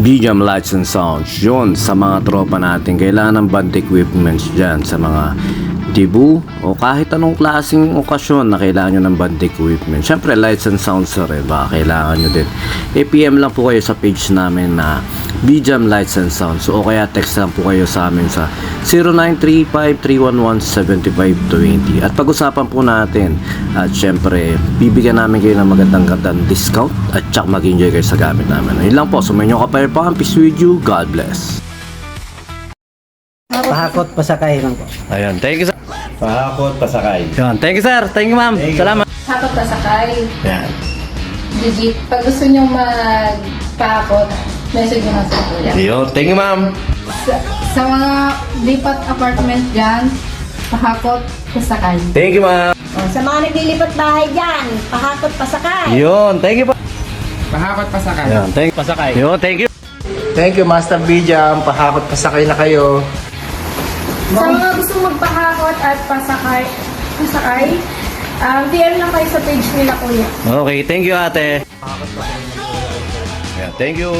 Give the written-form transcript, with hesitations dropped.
Bijam Lights and Sounds. Yun, sa mga tropa natin, kailangan ng band equipments dyan sa mga debut o kahit anong klaseng okasyon na kailangan nyo ng band equipment. Siyempre, lights and sounds na rin, baka kailangan nyo din. PM lang po kayo sa page namin na Bijam Lights and Sounds o kaya text lang po kayo sa amin sa 0935-311-7520 at pag-usapan po natin at siyempre, bibigyan namin kayo ng magandang discount at tsak mag-enjoy kayo sa gamit namin. Yun lang po, sumayin nyo kapayapaan. Peace with you. God bless. Pahakot, pasakay lang po. Ayun, thank you sir. Pahakot, pasakay. Yun, thank you sir. Thank you ma'am. Salamat. Hakot na sakay. Yan. Legit. Pag gusto nyo magpahakot, message nyo lang sa kuya. Yun, thank you ma'am. Sa mga lipat apartment dyan, pahakot, pasakay. Thank you ma'am. Sa mga naglilipat bahay dyan, pahakot pasakay. Yun, thank you pa. Pahakot, pasakay. Yun, thank you. Pasakay. Yun, thank you. Thank you, Master Bijam. Pahakot, pasakay na kayo. Sa mga gusto magpahakot at pasakay, DM lang kayo sa page nila kuya. Okay, thank you ate. Yeah, thank you.